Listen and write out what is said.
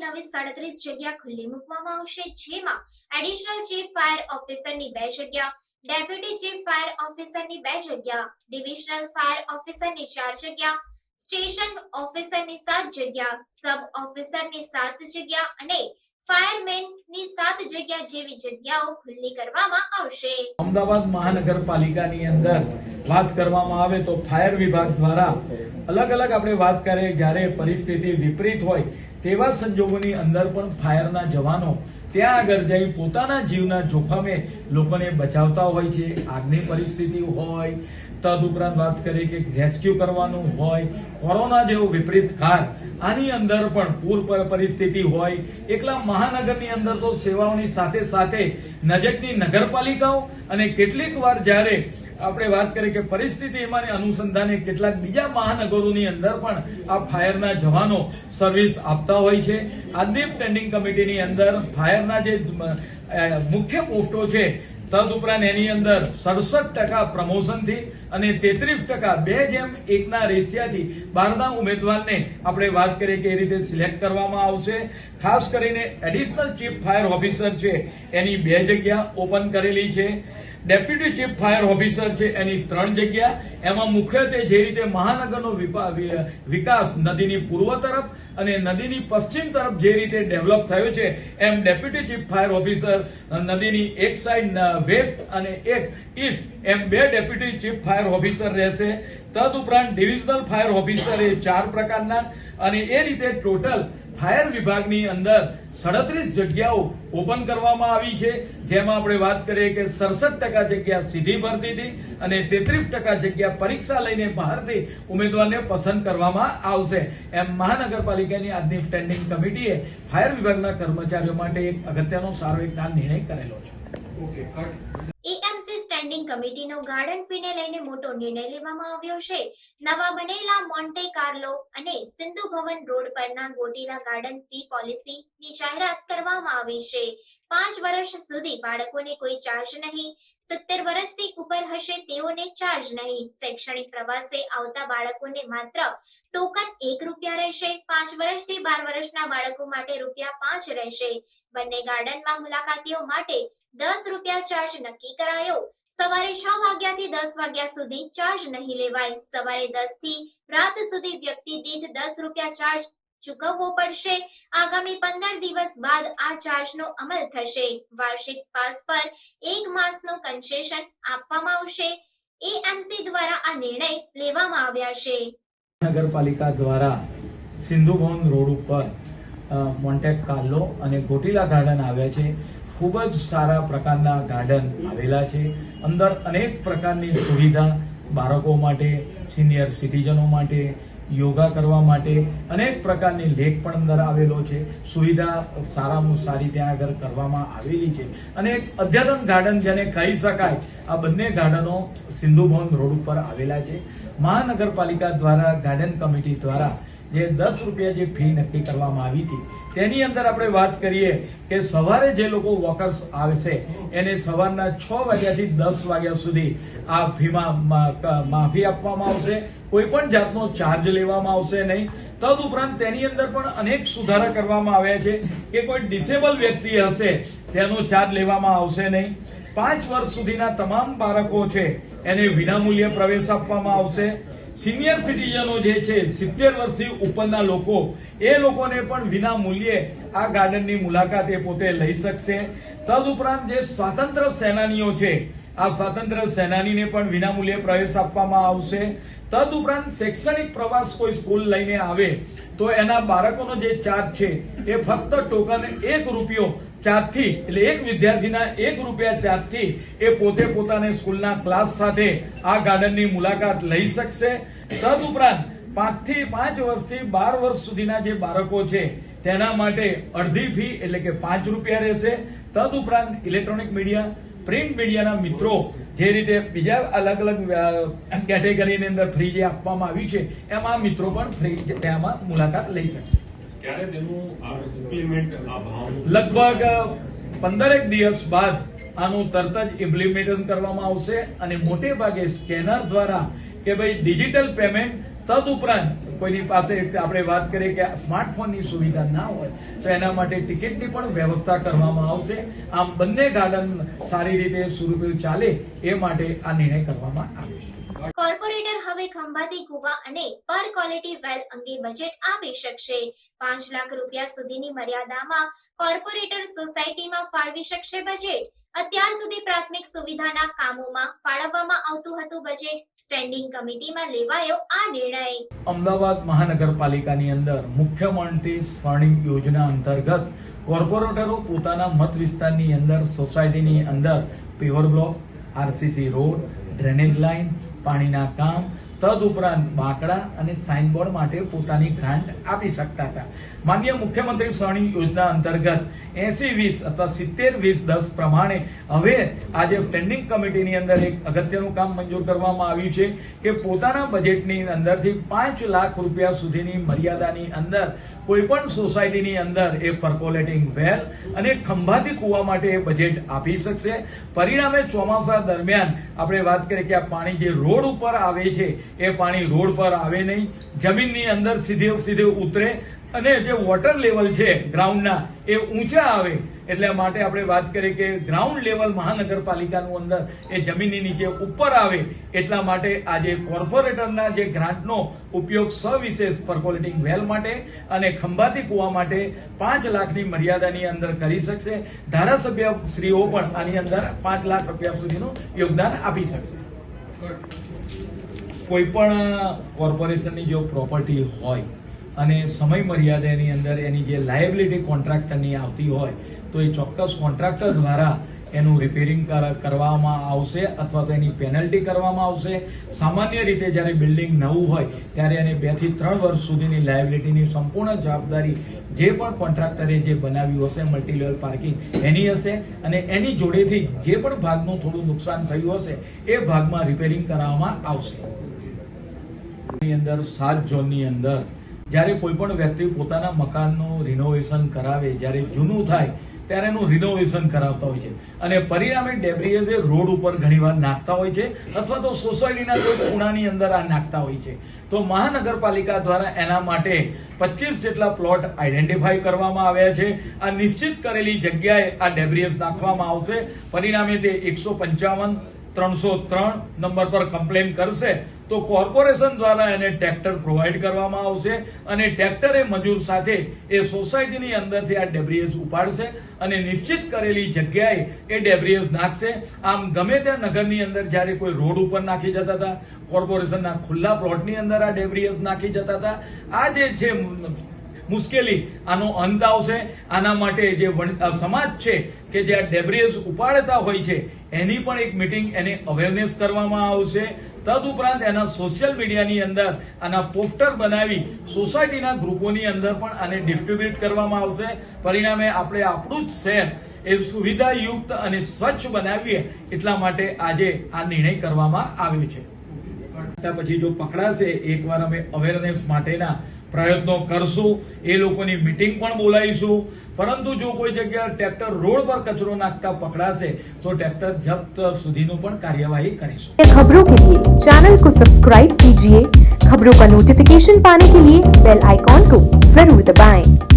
નવી 37 જગ્યા ખુલ્લી મૂકવામાં આવશે, જેમાં એડિશનલ ચીફ ફાયર ઓફિસરની 2 જગ્યા, ડેપ્યુટી ચીફ ફાયર ઓફિસરની 2 જગ્યા, ડિવિઝનલ ફાયર ઓફિસરની 4 જગ્યા, સ્ટેશન ઓફિસરની 7 જગ્યા, સબ ઓફિસરની 7 જગ્યા અને ફાયરમેનની 7 જગ્યા જેવી જગ્યાઓ ખુલ્લી કરવામાં આવશે। અમદાવાદ મહાનગરપાલિકાની અંદર વાત કરવામાં આવે તો ફાયર વિભાગ દ્વારા અલગ અલગ આપણે વાત કરીએ, જ્યારે પરિસ્થિતિ વિપરીત હોય તેવા સંજોગોની અંદર પણ ફાયરના જવાનો ત્યાં આગળ જઈ પોતાના જીવના જોખમે લોકોને બચાવતા હોય છે। આગની પરિસ્થિતિ હોય, તદુપરાંત વાત કરીએ કે રેસ્ક્યુ કરવાનું હોય, કોરોના જેવો વિપરીત કાળ, આની અંદર પણ પૂર પરિસ્થિતિ હોય, એકલા મહાનગરની અંદર તો સેવાઓની સાથે સાથે નજીકની નગરપાલિકાઓ અને કેટલીક વાર જ્યારે આપણે વાત કરીએ કે પરિસ્થિતિ એમાં અનુસંધાને કેટલાક બીજા મહાનગરોની અંદર પણ આ ફાયરના જવાનો સર્વિસ આપતા હોય છે। આજની સ્ટેન્ડિંગ કમિટીની અંદર ફાયરના જે મુખ્ય પોસ્ટો છે, તદુપરાંત એની અંદર 67% પ્રમોશનથી અને 33% 2:1 રેશિયાથી બહારના ઉમેદવારને આપણે વાત કરીએ કે એ રીતે સિલેક્ટ કરવામાં આવશે। ખાસ કરીને એડિશનલ ચીફ ફાયર ઓફિસર છે એની 2 જગ્યા ઓપન કરેલી છે, ડેપ્યુટી ચીફ ફાયર ઓફિસર છે એની 3 જગ્યા। એમાં મુખ્યત્વે જે રીતે મહાનગરનો વિકાસ નદીની પૂર્વ તરફ અને નદીની પશ્ચિમ તરફ જે રીતે ડેવલપ થયો છે, એમ ડેપ્યુટી ચીફ ફાયર ઓફિસર નદીની એક સાઈડ વેસ્ટ અને એક ઈસ્ટ એમ 2 ડેપ્યુટી ચીફ ફાયર ઓફિસર રહેશે। તદુપરાંત ડિવિઝનલ ફાયર ઓફિસર એ 4 પ્રકારના અને એ રીતે ટોટલ ફાયર વિભાગની અંદર 37 જગ્યાઓ ઓપન કરવામાં આવી છે, જેમાં આપણે વાત કરીએ કે 67% જગ્યા સીધી ભરતીથી અને 33% જગ્યા પરીક્ષા લઈને બહારથી ઉમેદવારને પસંદ કરવામાં આવશે। એમ મહાનગરપાલિકાની આજની સ્ટેન્ડિંગ કમિટીએ ફાયર વિભાગના કર્મચારીઓ માટે એક અગત્યનો સારો એક નિર્ણય કરેલો છે। એએમસી સ્ટેન્ડિંગ કમિટીનો ગાર્ડન ફીને લઈને મોટો નિર્ણય લેવામાં આવ્યો છે। નવા બનેલા મોન્ટે કાર્લો અને સિંધુ ભવન રોડ પરના ગોટીલા ગાર્ડન ફી પોલિસીની જાહેરાત કરવામાં આવી છે। 5 વર્ષ સુધી બાળકોને કોઈ ચાર્જ નહીં, 70 વર્ષથી ઉપર હશે તેઓને ચાર્જ નહીં, શૈક્ષણિક પ્રવાસે આવતા બાળકોને માત્ર ટોકન ₹1 રહેશે, 5 વર્ષથી 12 વર્ષના બાળકો માટે ₹5 રહેશે। બંને ગાર્ડનમાં મુલાકાતીઓ માટે ₹10 ચાર્જ નક્કી કરાયો। સવારે 6 વાગ્યાથી 10 વાગ્યા સુધી ચાર્જ નહીં લેવાય। સવારે 10 થી રાત સુધી વ્યક્તિ દીઠ ₹10 ચાર્જ ચૂકવવો પડશે। આગામી 15 દિવસ બાદ આ ચાર્જનો અમલ થશે। વાર્ષિક પાસ પર 1 માસનું કન્સેશન આપવામાં આવશે। એએમસી દ્વારા આ નિર્ણય લેવામાં આવ્યા છે। નગરપાલિકા દ્વારા સિંધુ ભવન રોડ ઉપર મોન્ટે કાર્લો અને ગોટીલા ગાર્ડન આવ્યા છે। ખૂબ જ સારા પ્રકારના ગાર્ડન આવેલા છે। અંદર અનેક પ્રકારની સુવિધા બાળકો માટે, સિનિયર સિટીઝનો માટે, યોગા કરવા માટે અનેક પ્રકારની લેક પણ અંદર આવેલો છે। સુવિધા સારામાં સારી ત્યાં આગળ કરવામાં આવેલી છે અને એક અદ્યતન ગાર્ડન જેને કહી શકાય, આ બંને ગાર્ડનો સિંધુ ભવન રોડ ઉપર આવેલા છે। મહાનગરપાલિકા દ્વારા ગાર્ડન કમિટી દ્વારા જે ₹10 જે ફી નક્કી કરવામાં આવી હતી, તેની અંદર આપણે વાત કરીએ કે સવારે જે લોકો વોકર્સ આવશે એને સવારના 6 વાગ્યાથી 10 વાગ્યા સુધી આ ફીમાં માફી આપવામાં આવશે। કોઈ પણ જાતનો ચાર્જ લેવામાં આવશે નહીં। તદુપરાંત તેની અંદર પણ અનેક સુધારા કરવામાં આવ્યા છે કે કોઈ ડિસેબલ વ્યક્તિ હશે તેનો ચાર્જ લેવામાં આવશે નહીં। 5 વર્ષ સુધીના તમામ બાળકો છે એને વિનામૂલ્યે પ્રવેશ આપવામાં આવશે। સિનિયર સિટીઝનો જે છે 70 વર્ષથી ઉપરના લોકો, એ લોકોને પણ વિના મૂલ્યે આ ગાર્ડનની મુલાકાત એ પોતે લઈ શકશે। તદુપરાંત જે સ્વાતંત્ર્ય સેનાનીઓ છે, આ સ્વાતંત્ર્ય સેનાનીને પણ વિનામૂલ્યે પ્રવેશ આપવામાં આવશે। તદુપરાંત શૈક્ષણિક પ્રવાસ કોઈ સ્કૂલ લઈને આવે તો એના બાળકોનો જે ચાર્જ છે એ ફક્ત ટોકન ₹1 ચાર્જથી, એટલે એક વિદ્યાર્થીના ₹1 ચાર્જથી એ પોતે પોતાને સ્કૂલના ક્લાસ સાથે આ ગાર્ડનની મુલાકાત લઈ શકશે। તદુપરાંત 5 વર્ષથી 12 વર્ષ સુધીના જે બાળકો છે તેના માટે અડધી ફી એટલે કે ₹5 રહેશે। તદુપરાંત ઇલેક્ટ્રોનિક મીડિયા, પ્રિન્ટ મીડિયાના મિત્રો જે રીતે બીજા અલગ અલગ કેટેગરીની અંદર ફ્રી જે આપવામાં આવી છે, એમાં મિત્રો પણ ફ્રી તેમાં મુલાકાત લઈ શકશે। ક્યારે તેનું ઇમ્પ્લિમેન્ટ લગભગ 15 દિવસ બાદ આનું તરત જ ઇમ્પ્લિમેન્ટેશન કરવામાં આવશે અને મોટે ભાગે સ્કેનર દ્વારા કે ભાઈ ડિજિટલ પેમેન્ટ, તદુપરાંત કોઈની પાસે આપણે વાત કરીએ કે સ્માર્ટફોનની સુવિધા ના હોય તો એના માટે ટિકિટની પણ વ્યવસ્થા કરવામાં આવશે. આમ બંને ગાર્ડન સારી રીતે સુરક્ષિત ચાલે એ માટે આ નિર્ણય કરવામાં આવ્યો છે. કોર્પોરેટર હવે ખંભાતી કુવા અને પર ક્વોલિટી વેલ અંગે બજેટ આપી શકશે. 5 લાખ રૂપિયા સુધીની મર્યાદામાં કોર્પોરેટર સોસાયટીમાં ફાળવી શકશે બજેટ. અત્યાર સુધી પ્રાથમિક સુવિધાના કામોમાં ફાળવવામાં આવતું હતું બજેટ. સ્ટેન્ડિંગ કમિટીમાં લેવાયો આ નિર્ણય. અમદાવાદ મહાનગરપાલિકાની અંદર મુખ્યમંત્રી સ્વર્ણિમ યોજના અંતર્ગત કોર્પોરેટરો પોતાના મત વિસ્તારની અંદર સોસાયટીની અંદર paver block, RCC road, drainage line, પાણીના કામ તદુપરાંત બાંકડા અને સાઇનબોર્ડ માટે પોતાની ગ્રાન્ટ આપી શકતા હતા. માનનીય મુખ્યમંત્રી સ્વર્ણિમ યોજના અંતર્ગત 80-20 અથવા 70-20-10 પ્રમાણે હવે આજે સ્ટેન્ડિંગ કમિટીની અંદર એક અગત્યનું કામ મંજૂર કરવામાં આવ્યું છે કે પોતાના બજેટની અંદરથી 5 લાખ રૂપિયા સુધીની મર્યાદાની અંદર કોઈ પણ સોસાયટીની અંદર એ પર્કોલેટિંગ વેલ અને ખંભાતી કુવા માટે એ બજેટ આપી શકશે. પરિણામે ચોમાસા દરમિયાન આપણે વાત કરીએ કે આ પાણી જે રોડ ઉપર આવે છે એ પાણી રોડ પર આવે નહીં, જમીનની અંદર સીધે ઉતરે અને જે વોટર લેવલ છે ગ્રાઉન્ડના એ ઊંચા આવે. એટલે માટે આપણે વાત કરીએ કે ગ્રાઉન્ડ લેવલ મહાનગરપાલિકાનું અંદર એ જમીનની નીચે ઉપર આવે એટલા માટે આજે કોર્પોરેટરના જે ગ્રાન્ટનો ઉપયોગ સવિશેષ પર્કોલેટિંગ વેલ માટે અને ખંભાતી કુવા માટે 5 લાખની મર્યાદાની અંદર કરી શકશે. ધારાસભ્ય શ્રીઓ પણ આની અંદર 5 લાખ રૂપિયા સુધીનું યોગદાન આપી શકશે. કોઈ પણ કોર્પોરેશનની જો પ્રોપર્ટી હોય અને સમય મર્યાદાની અંદર એની જે લાયબિલિટી કોન્ટ્રાક્ટરની આવતી હોય તો એ ચોક્કસ કોન્ટ્રાક્ટર દ્વારા એનું રિપેરિંગ કરવામાં આવશે અથવા તો એની પેનલ્ટી કરવામાં આવશે. સામાન્ય રીતે જ્યારે બિલ્ડિંગ નવું હોય ત્યારે એને 2 થી 3 વર્ષ સુધીની લાયબિલિટીની સંપૂર્ણ જવાબદારી જે પણ કોન્ટ્રાક્ટરે જે બનાવ્યું હશે મલ્ટીલેવલ પાર્કિંગ એની હશે અને એની જોડેથી જે પણ ભાગનું થોડું નુકસાન થયું હશે એ ભાગમાં રિપેરિંગ કરાવવામાં આવશે. અંદર 7 ઝોનની અંદર જ્યારે કોઈ પણ વ્યક્તિ પોતાના મકાનનું રિનોવેશન કરાવે, જ્યારે જૂનું થાય ત્યારે એનું રિનોવેશન કરાવતા હોય છે અને પરિણામે ડેબ્રીઝ રોડ ઉપર ઘણીવાર નાખતા હોય છે અથવા તો સોસાયટીના કોઈ ખૂણાની અંદર આ નાખતા હોય છે. તો મહાનગરપાલિકા દ્વારા એના માટે 25 જેટલા પ્લોટ આઈડેન્ટિફાઈ કરવામાં આવ્યા છે. આ નિશ્ચિત કરેલી જગ્યાએ આ ડેબ્રીઝ નાખવામાં આવશે. પરિણામે તે 155 303 નંબર પર કમ્પ્લેન કરશે તો કોર્પોરેશન દ્વારા એને ટ્રેક્ટર પ્રોવાઈડ કરવામાં આવશે અને ટ્રેક્ટરે મજૂર સાથે એ સોસાયટીની અંદરથી આ ડેબ્રીઝ ઉપાડશે અને નિશ્ચિત કરેલી જગ્યાએ એ ડેબ્રીઝ નાખશે. આમ ગમે ત્યાં નગરની અંદર જ્યારે કોઈ રોડ ઉપર નાખી જતા હતા, કોર્પોરેશનના ખુલ્લા પ્લોટની અંદર આ ડેબ્રીઝ નાખી જતા હતા. આ જે છે મુશ્કેલી આનો અંત આવશે. આના માટે જે સમાજ છે કે જે આ ડેબ્રીઝ ઉપાડતા હોય છે એની પણ એક મીટિંગ એને અવેરનેસ કરવામાં આવશે. તદુપરાંત એના સોશિયલ મીડિયાની અંદર આના પોસ્ટર બનાવી સોસાયટીના ગ્રુપોની અંદર પણ આને ડિસ્ટ્રીબ્યુટ કરવામાં આવશે. પરિણામે આપણે આપણું જ શહેર એ સુવિધાયુક્ત અને સ્વચ્છ બનાવીએ એટલા માટે આજે આ નિર્ણય કરવામાં આવ્યો છે. પછી જો પકડાશે એકવાર અમે અવેરનેસ માટેના પ્રયત્નો કરશું, એ લોકોની મીટિંગ પણ બોલાવીશું. પરંતુ જો કોઈ જગ્યાએ ટ્રેક્ટર રોડ પર કચરો નાખતા પકડાશે તો ટ્રેક્ટર જપ્ત સુધીનું પણ કાર્યવાही કરીશું. खबरों के लिए चैनल को सब्सक्राइब कीजिए. खबरों का नोटिफिकेशन पाने के लिए बेल आइकॉन को जरूर दबाएं.